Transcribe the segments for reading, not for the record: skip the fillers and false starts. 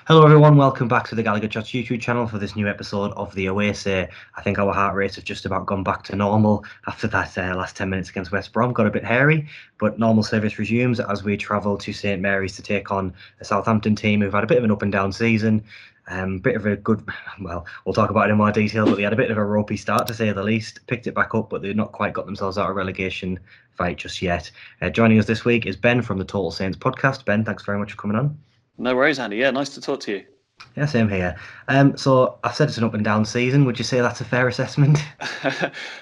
Hello everyone, welcome back to the GallowgateShots YouTube channel for this new episode of the away say. I think our heart rates have just about gone back to normal after that last 10 minutes against West Brom. Got a bit hairy, but normal service resumes as we travel to St Mary's to take on a Southampton team who've had a bit of an up and down season. Bit of a good, well, we'll talk about it in more detail, but they had a bit of a ropey start to say the least. Picked it back up, but they've not quite got themselves out of relegation fight just yet. Joining us this week is Ben from the Total Saints podcast. Ben, thanks very much for coming on. No worries, Andy. Yeah, nice to talk to you. Yeah, same here. So I've said it's an up and down season. Would you say that's a fair assessment?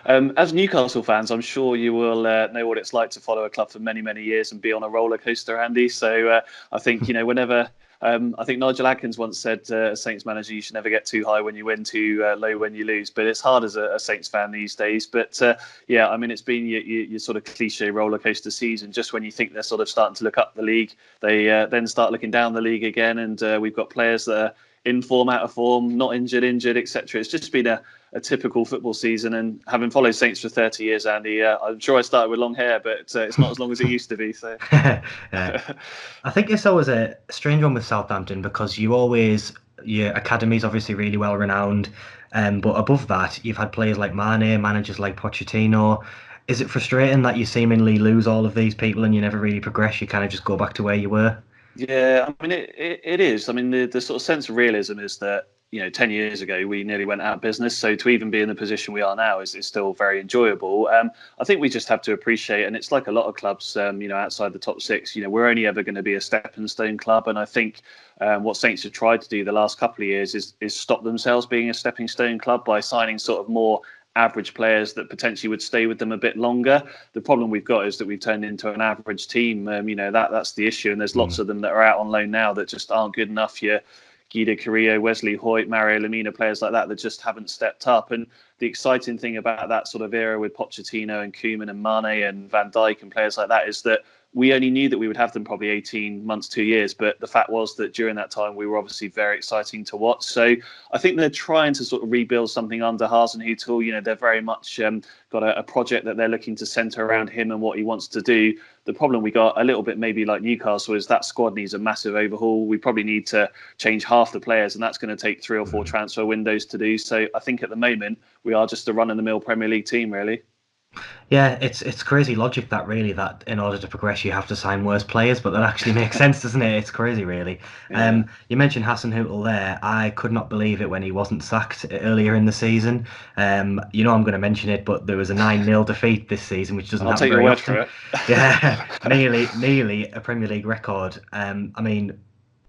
As Newcastle fans, I'm sure you will know what it's like to follow a club for many, many years and be on a roller coaster, Andy. So I think, whenever... I think Nigel Adkins once said, as Saints manager, you should never get too high when you win, too low when you lose. But it's hard as a Saints fan these days. But yeah, I mean, it's been your sort of cliche roller coaster season. Just when you think they're sort of starting to look up the league, they then start looking down the league again. And we've got players that are in form, out of form, not injured, etc. It's just been a typical football season. And having followed Saints for 30 years, Andy, I'm sure I started with long hair, but it's not as long as it used to be. So I think it's always a strange one with Southampton because your academy's obviously really well renowned, but above that, you've had players like Mane, managers like Pochettino. Is it frustrating that you seemingly lose all of these people and you never really progress? You kind of just go back to where you were? Yeah, I mean, it is. I mean, the sort of sense of realism is that, 10 years ago, we nearly went out of business. So to even be in the position we are now is still very enjoyable. I think we just have to appreciate, and it's like a lot of clubs, outside the top six, we're only ever going to be a stepping stone club. And I think what Saints have tried to do the last couple of years is stop themselves being a stepping stone club by signing sort of more average players that potentially would stay with them a bit longer. The problem we've got is that we've turned into an average team. That's the issue. And there's lots of them that are out on loan now that just aren't good enough. Guido Carrillo, Wesley Hoyt, Mario Lemina, players like that just haven't stepped up. And the exciting thing about that sort of era with Pochettino and Koeman and Mane and Van Dijk and players like that is that we only knew that we would have them probably 18 months, 2 years. But the fact was that during that time, we were obviously very exciting to watch. So I think they're trying to sort of rebuild something under Hasenhuttl. They're very much got a project that they're looking to centre around him and what he wants to do. The problem we got a little bit maybe like Newcastle is that squad needs a massive overhaul. We probably need to change half the players, and that's going to take 3 or 4 transfer windows to do. So I think at the moment, we are just a run-of-the-mill Premier League team, really. Yeah, it's crazy logic that in order to progress you have to sign worse players, but that actually makes sense, doesn't it? It's crazy, really. Yeah. You mentioned Hasenhuttl there. I could not believe it when he wasn't sacked earlier in the season. I'm going to mention it, but there was a 9-0 defeat this season, which doesn't happen very often. I'll take your word for it. Yeah, nearly a Premier League record. I mean,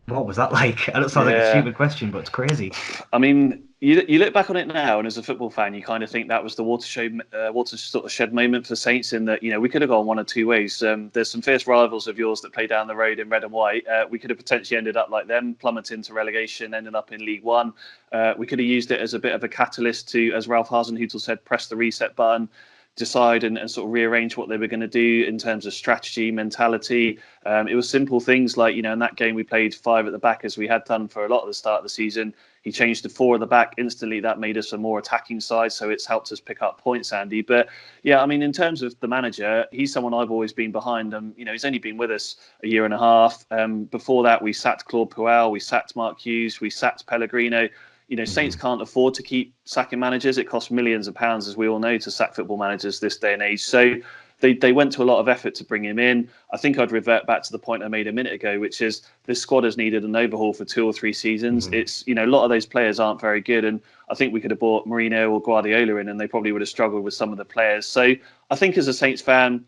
what was that like? I don't sound like a stupid question, but it's crazy. I mean, you look back on it now, and as a football fan, you kind of think that was the watershed moment for Saints. In that, we could have gone one or two ways. There's some fierce rivals of yours that play down the road in red and white. We could have potentially ended up like them, plummeting to relegation, ending up in League One. We could have used it as a bit of a catalyst to, as Ralph Hasenhuttl said, press the reset button, decide and sort of rearrange what they were going to do in terms of strategy, mentality. It was simple things like, in that game we played 5 at the back as we had done for a lot of the start of the season. He changed to 4 at the back instantly. That made us a more attacking side, so it's helped us pick up points, Andy. But yeah, I mean, in terms of the manager, he's someone I've always been behind. He's only been with us a year and a half. Before that, we sacked Claude Puel, we sacked Mark Hughes, we sacked Pellegrino. Saints can't afford to keep sacking managers. It costs millions of pounds, as we all know, to sack football managers this day and age. So they went to a lot of effort to bring him in. I think I'd revert back to the point I made a minute ago, which is this squad has needed an overhaul for 2 or 3 seasons. It's, a lot of those players aren't very good. And I think we could have bought Mourinho or Guardiola in and they probably would have struggled with some of the players. So I think as a Saints fan,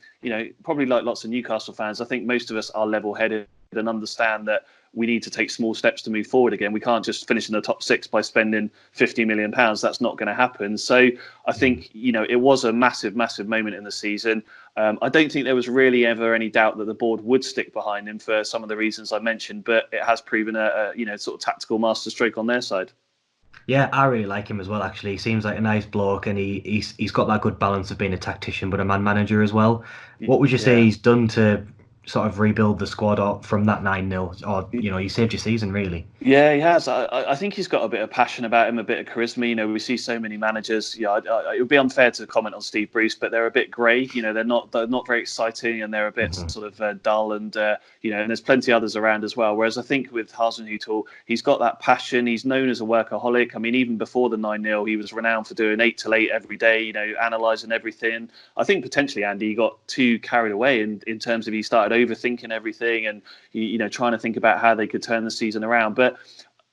probably like lots of Newcastle fans, I think most of us are level-headed and understand that we need to take small steps to move forward again. We can't just finish in the top 6 by spending £50 million. That's not going to happen. So I think, it was a massive, massive moment in the season. I don't think there was really ever any doubt that the board would stick behind him for some of the reasons I mentioned, but it has proven a sort of tactical masterstroke on their side. Yeah, I really like him as well, actually. He seems like a nice bloke, and he's got that good balance of being a tactician but a man manager as well. What would you say he's done to sort of rebuild the squad from that 9-0, or you saved your season really. Yeah, he has. I think he's got a bit of passion about him, a bit of charisma. We see so many managers. It would be unfair to comment on Steve Bruce, but they're a bit grey. They're not very exciting, and they're a bit sort of dull. And and there's plenty others around as well. Whereas I think with Hasenhuttl, he's got that passion. He's known as a workaholic. I mean, even before the 9-0, he was renowned for doing 8 till 8 every day. Analysing everything. I think potentially Andy got too carried away in terms of he started overthinking everything and trying to think about how they could turn the season around, but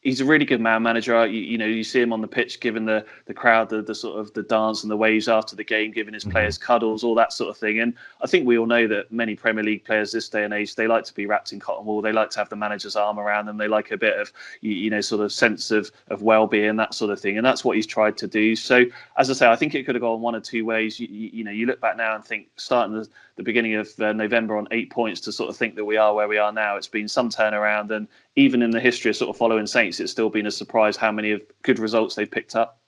he's a really good man manager. You see him on the pitch giving the crowd the sort of the dance and the waves after the game, giving his players cuddles, all that sort of thing. And I think we all know that many Premier League players this day and age, they like to be wrapped in cotton wool. They like to have the manager's arm around them. They like a bit of sort of sense of well-being, that sort of thing. And that's what he's tried to do. So as I say, I think it could have gone one or two ways. You look back now and think starting the beginning of November on 8 points to sort of think that we are where we are now. It's been some turnaround, and even in the history of sort of following Saints, it's still been a surprise how many of good results they've picked up.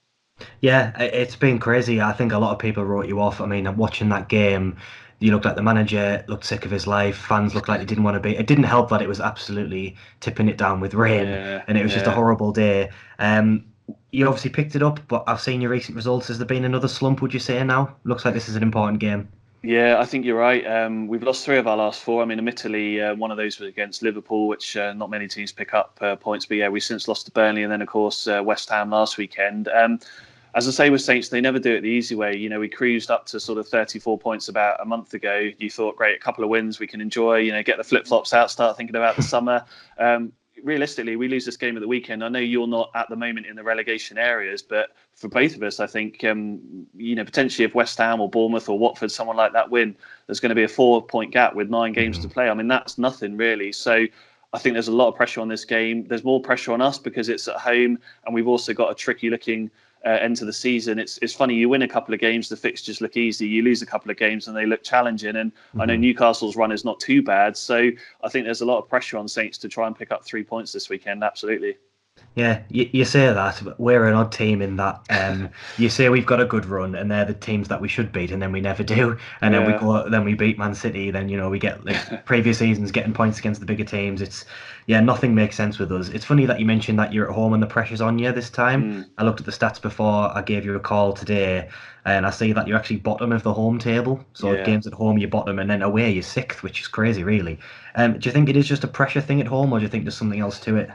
Yeah, it's been crazy. I think a lot of people wrote you off. I mean, watching that game, you looked like the manager looked sick of his life. Fans looked like they didn't want to be. It didn't help that it was absolutely tipping it down with rain, and it was just a horrible day. You obviously picked it up, but I've seen your recent results. Has there been another slump, would you say now? Looks like this is an important game. Yeah, I think you're right. We've lost 3 of our last 4. I mean, admittedly, one of those was against Liverpool, which not many teams pick up points. But yeah, we've since lost to Burnley, and then of course West Ham last weekend. As I say with Saints, they never do it the easy way. We cruised up to sort of 34 points about a month ago. You thought, great, a couple of wins we can enjoy. Get the flip flops out, start thinking about the summer. Realistically, we lose this game at the weekend. I know you're not at the moment in the relegation areas, but for both of us, I think, potentially if West Ham or Bournemouth or Watford, someone like that win, there's going to be a 4-point gap with 9 games to play. I mean, that's nothing really. So I think there's a lot of pressure on this game. There's more pressure on us because it's at home, and we've also got a tricky looking end to the season. It's funny, you win a couple of games, the fixtures look easy. You lose a couple of games and they look challenging. And I know Newcastle's run is not too bad. So I think there's a lot of pressure on Saints to try and pick up 3 points this weekend. Absolutely. Yeah, you say that, but we're an odd team in that you say we've got a good run, and they're the teams that we should beat, and then we never do. And then we beat Man City. Then we get like previous seasons getting points against the bigger teams. Nothing makes sense with us. It's funny that you mentioned that you're at home and the pressure's on you this time. I looked at the stats before I gave you a call today, and I see that you're actually bottom of the home table. So games at home you're bottom, and then away you're 6th, which is crazy, really. Do you think it is just a pressure thing at home, or do you think there's something else to it?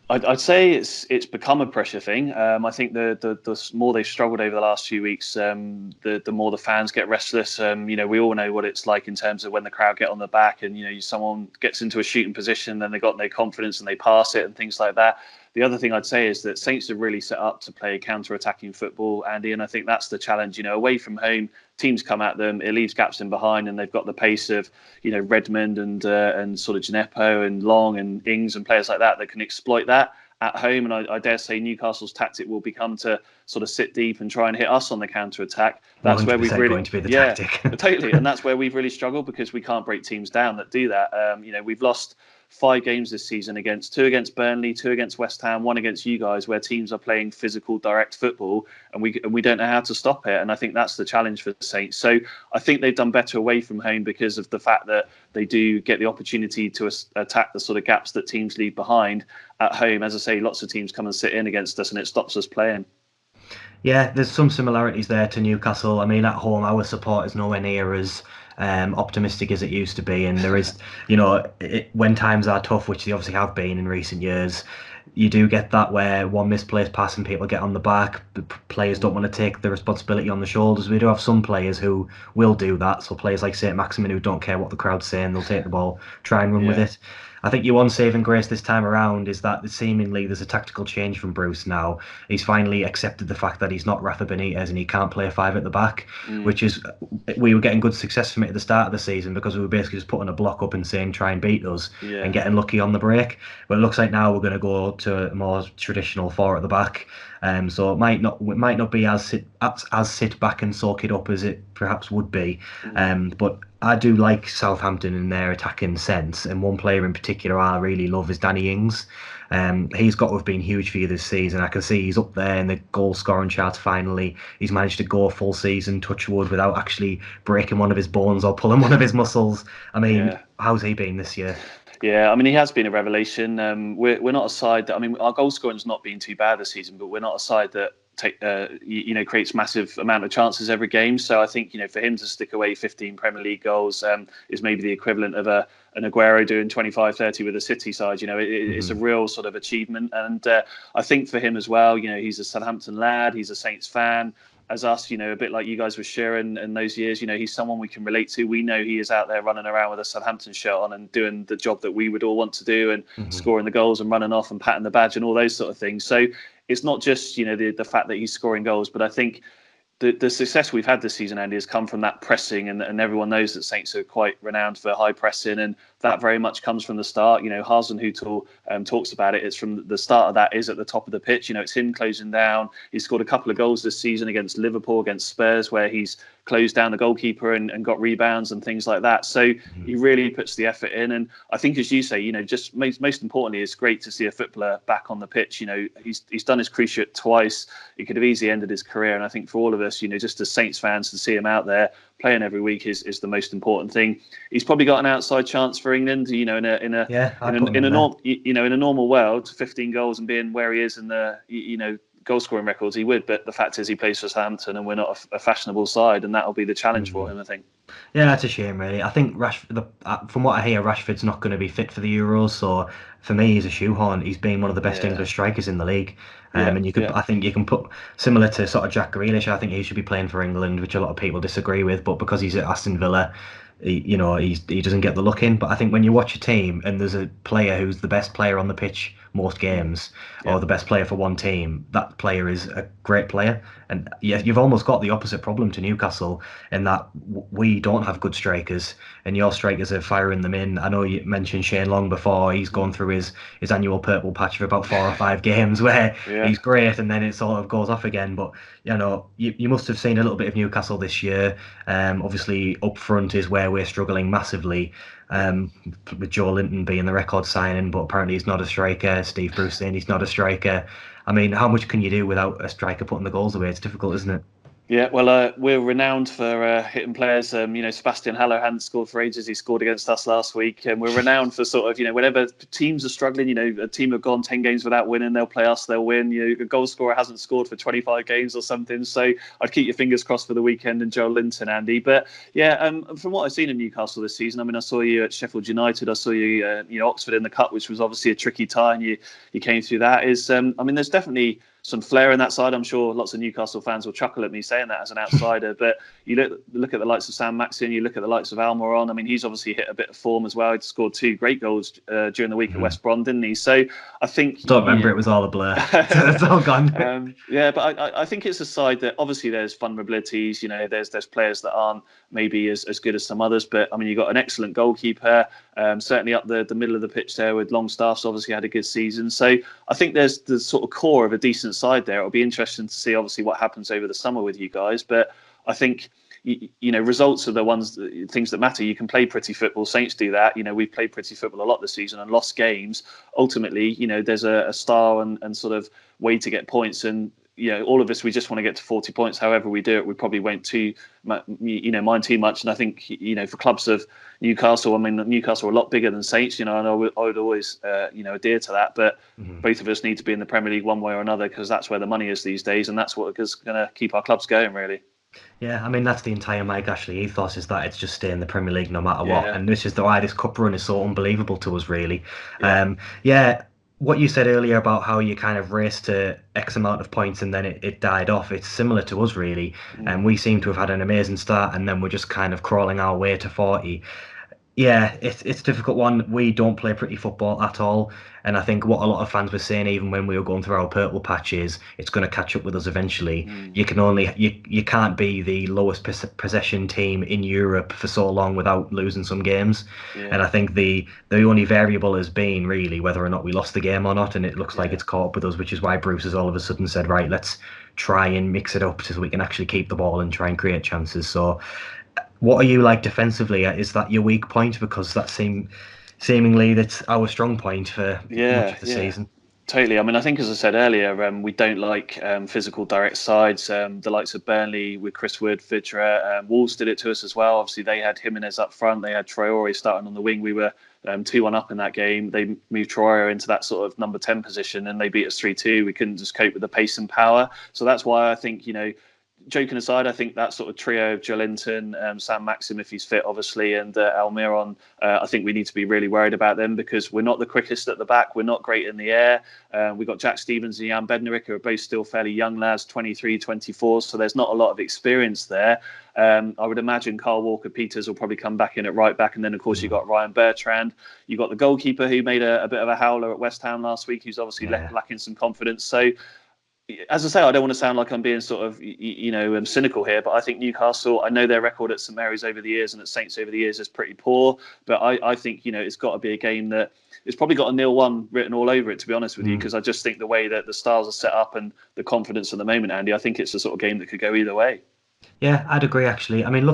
I'd say it's become a pressure thing. I think the more they've struggled over the last few weeks, the more the fans get restless. We all know what it's like in terms of when the crowd get on the back, and someone gets into a shooting position, then they got no confidence and they pass it and things like that. The other thing I'd say is that Saints are really set up to play counter-attacking football, Andy, and I think that's the challenge. Away from home, teams come at them, it leaves gaps in behind, and they've got the pace of Redmond and sort of Gineppo and Long and Ings and players like that can exploit that at home. And I dare say Newcastle's tactic will become to sort of sit deep and try and hit us on the counter-attack. That's where we've really going to be the tactic. Totally, and that's where we've really struggled because we can't break teams down that do that. We've lost 5 games this season against 2 against Burnley, 2 against West Ham, 1 against you guys, where teams are playing physical, direct football, and we don't know how to stop it. And I think that's the challenge for the Saints. So I think they've done better away from home because of the fact that they do get the opportunity to attack the sort of gaps that teams leave behind. At home, as I say, lots of teams come and sit in against us, and it stops us playing. Yeah, there's some similarities there to Newcastle. I mean, at home, our support is nowhere near as optimistic as it used to be, and there is, when times are tough, which they obviously have been in recent years, you do get that where one misplaced pass and people get on the back. The players don't want to take the responsibility on the shoulders. We do have some players who will do that. So players like St. Maximin who don't care what the crowd's saying, they'll take the ball, try and run with it. I think your one saving grace this time around is that seemingly there's a tactical change from Bruce now. He's finally accepted the fact that he's not Rafa Benitez and he can't play a 5 at the back, which is, we were getting good success from it at the start of the season because we were basically just putting a block up and saying try and beat us and getting lucky on the break. But it looks like now we're going to go to a more traditional 4 at the back. So it might not be as sit back and soak it up as it perhaps would be. But I do like Southampton in their attacking sense, and one player in particular I really love is Danny Ings. He's got to have been huge for you this season. I can see he's up there in the goal scoring charts finally. He's managed to go a full season, touch wood, without actually breaking one of his bones or pulling one of his muscles. I mean, how's he been this year? Yeah, I mean, he has been a revelation. We're not a side that, I mean, our goal scoring's not been too bad this season, but we're not a side that creates massive amount of chances every game. So I think, for him to stick away 15 Premier League goals is maybe the equivalent of an Aguero doing 25, 30 with a City side. It's a real sort of achievement. And I think for him as well, he's a Southampton lad, he's a Saints fan. As us, a bit like you guys with Sheeran in those years, he's someone we can relate to. We know he is out there running around with a Southampton shirt on and doing the job that we would all want to do, and scoring the goals and running off and patting the badge and all those sort of things. So it's not just, the fact that he's scoring goals, but I think the success we've had this season, Andy, has come from that pressing, and everyone knows that Saints are quite renowned for high pressing, and that very much comes from the start. Hasenhuttl talks about it. It's from the start of that is at the top of the pitch. It's him closing down. He's scored a couple of goals this season against Liverpool, against Spurs, where he's closed down the goalkeeper and got rebounds and things like that. So he really puts the effort in. And I think, as you say, just most importantly, it's great to see a footballer back on the pitch. He's done his cruciate twice. He could have easily ended his career. And I think for all of us, just as Saints fans, to see him out there playing every week is the most important thing. He's probably got an outside chance for England. In a normal world, 15 goals and being where he is in the goal scoring records, he would. But the fact is, he plays for Southampton, and we're not a fashionable side, and that'll be the challenge for him, I think. Yeah, that's a shame, really. I think Rashford, from what I hear, Rashford's not going to be fit for the Euros. So for me, he's a shoehorn. He's been one of the best English strikers in the league. I think you can put, similar to sort of Jack Grealish, I think he should be playing for England, which a lot of people disagree with. But because he's at Aston Villa, he doesn't get the look in. But I think when you watch a team and there's a player who's the best player on the pitch most games, or the best player for one team, that player is a great player. And you've almost got the opposite problem to Newcastle, in that we don't have good strikers, and your strikers are firing them in. I know you mentioned Shane Long before. He's gone through his annual purple patch for about 4 or 5 games where he's great, and then it sort of goes off again. But you must have seen a little bit of Newcastle this year. Obviously up front is where we're struggling massively, with Joe Linton being the record signing, but apparently he's not a striker. Steve Bruce saying he's not a striker. I mean, how much can you do without a striker putting the goals away? It's difficult, isn't it? Yeah, well, we're renowned for hitting players. Sebastian Haller hadn't scored for ages. He scored against us last week. And we're renowned for sort of, whenever teams are struggling, a team have gone 10 games without winning, they'll play us, they'll win. A goal scorer hasn't scored for 25 games or something. So I'd keep your fingers crossed for the weekend and Joe Linton, Andy. But yeah, from what I've seen in Newcastle this season, I mean, I saw you at Sheffield United. I saw you, Oxford in the Cup, which was obviously a tricky tie, and you came through that. There's definitely some flair in that side. I'm sure lots of Newcastle fans will chuckle at me saying that as an outsider, but you look at the likes of Sam Maxson, you look at the likes of Almiron. I mean, he's obviously hit a bit of form as well. He scored 2 great goals during the week at West Brom, didn't he? So I think... Don't remember, it was all a blur. It's all gone. But I think it's a side that obviously there's vulnerabilities. There's players that aren't maybe as good as some others, but I mean, you've got an excellent goalkeeper, certainly up the middle of the pitch there with Longstaff's obviously had a good season. So I think there's the sort of core of a decent side there. It'll be interesting to see obviously what happens over the summer with you guys, but I think results are the things that matter. You can play pretty football. Saints do that. We've played pretty football a lot this season and lost games. Ultimately, there's a style and sort of way to get points, and all of us, we just want to get to 40 points. However we do it, we probably won't mind too much. And I think, for clubs of Newcastle, I mean, Newcastle are a lot bigger than Saints, and I would always, adhere to that. But both of us need to be in the Premier League one way or another, because that's where the money is these days. And that's what is going to keep our clubs going, really. Yeah, I mean, that's the entire Mike Ashley ethos, is that it's just stay in the Premier League no matter what. And this is why this cup run is so unbelievable to us, really. What you said earlier about how you kind of raced to X amount of points and then it died off, it's similar to us, really. And we seem to have had an amazing start, and then we're just kind of crawling our way to 40. Yeah, it's a difficult one. We don't play pretty football at all. And I think what a lot of fans were saying, even when we were going through our purple patches, it's going to catch up with us eventually. You can't be the lowest possession team in Europe for so long without losing some games. And I think the only variable has been really whether or not we lost the game or not. And it looks like it's caught up with us, which is why Bruce has all of a sudden said, right, let's try and mix it up so we can actually keep the ball and try and create chances. So what are you like defensively? Is that your weak point? Because that seemingly that's our strong point for much of the season. Totally. I mean, I think, as I said earlier, we don't like physical direct sides. The likes of Burnley with Chris Wood, Vidra, Wolves did it to us as well. Obviously, they had Jimenez up front. They had Traore starting on the wing. We were 2-1 up in that game. They moved Traore into that sort of number 10 position, and they beat us 3-2. We couldn't just cope with the pace and power. So that's why I think, joking aside, I think that sort of trio of Joelinton, Sam Maxim, if he's fit, obviously, and Almiron, I think we need to be really worried about them because we're not the quickest at the back. We're not great in the air. We've got Jack Stevens and Jan Bednarek, who are both still fairly young lads, 23, 24. So there's not a lot of experience there. I would imagine Carl Walker-Peters will probably come back in at right back. And then, of course, you've got Ryan Bertrand. You've got the goalkeeper who made a bit of a howler at West Ham last week, who's obviously lacking some confidence. So, as I say, I don't want to sound like I'm being sort of, cynical here, but I think Newcastle, I know their record at St Mary's over the years and at Saints over the years is pretty poor, but I think, it's got to be a game that it's probably got a 0-1 written all over it, to be honest with you, because I just think the way that the styles are set up and the confidence at the moment, Andy, I think it's the sort of game that could go either way. Yeah, I'd agree, actually. I mean,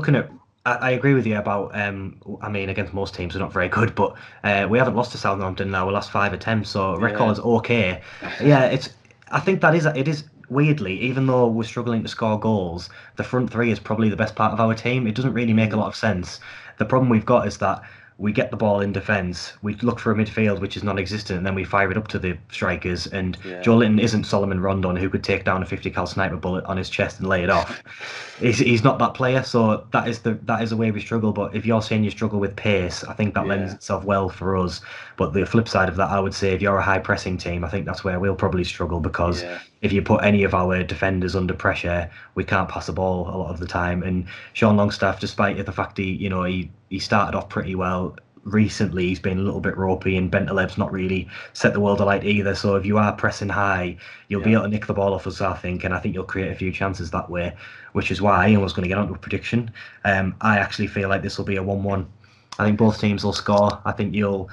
I agree with you about, against most teams, we're not very good, but we haven't lost to Southampton now. We lost 5 attempts, so record's okay. Yeah, I think it is weirdly, even though we're struggling to score goals, the front three is probably the best part of our team. It doesn't really make a lot of sense. The problem we've got is that we get the ball in defence, we look for a midfield which is non-existent, and then we fire it up to the strikers. And Joelinton isn't Solomon Rondon, who could take down a 50 cal sniper bullet on his chest and lay it off. He's not that player, so that is the way we struggle. But if you're saying you struggle with pace, I think that lends itself well for us. But the flip side of that, I would say, if you're a high pressing team, I think that's where we'll probably struggle, because if you put any of our defenders under pressure, we can't pass the ball a lot of the time. And Sean Longstaff, despite the fact he started off pretty well, recently he's been a little bit ropey, and Bentaleb's not really set the world alight either. So if you are pressing high, you'll be able to nick the ball off us, I think, and I think you'll create a few chances that way, which is why I was going to get onto a prediction. I actually feel like this will be a 1-1. I think both teams will score. I think you'll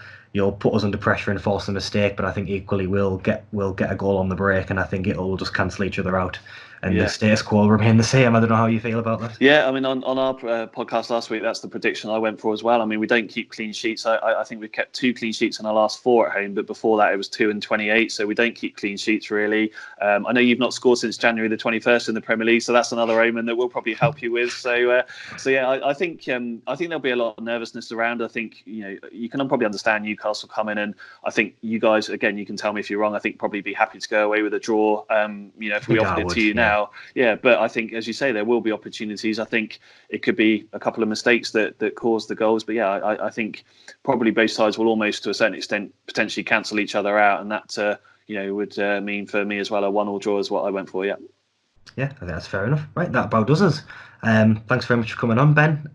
put us under pressure and force a mistake, but I think equally we'll get a goal on the break, and I think it'll just cancel each other out, and the status quo will remain the same. I don't know how you feel about that. Yeah, I mean, on our podcast last week, that's the prediction I went for as well. I mean, we don't keep clean sheets. I think we've kept 2 clean sheets in our last 4 at home, but before that it was 2 and 28, so we don't keep clean sheets really. I know you've not scored since January the 21st in the Premier League, so that's another omen that we'll probably help you with. So I think there'll be a lot of nervousness around. I think you can probably understand Newcastle coming, and I think you guys, again, you can tell me if you're wrong, I think probably be happy to go away with a draw. If we offered it to you now. But I think, as you say, there will be opportunities. I think it could be a couple of mistakes that cause the goals, but I think probably both sides will almost, to a certain extent, potentially cancel each other out, and that would mean for me as well a 1-1 draw is what I went for. Yeah, I think that's fair enough. Right, that about does us. Thanks very much for coming on, Ben.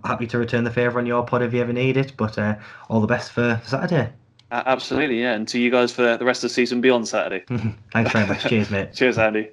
Happy to return the favour on your pod if you ever need it, but all the best for Saturday. Absolutely, yeah, and to you guys for the rest of the season beyond Saturday. Thanks very much. Cheers, mate. Cheers, Andy.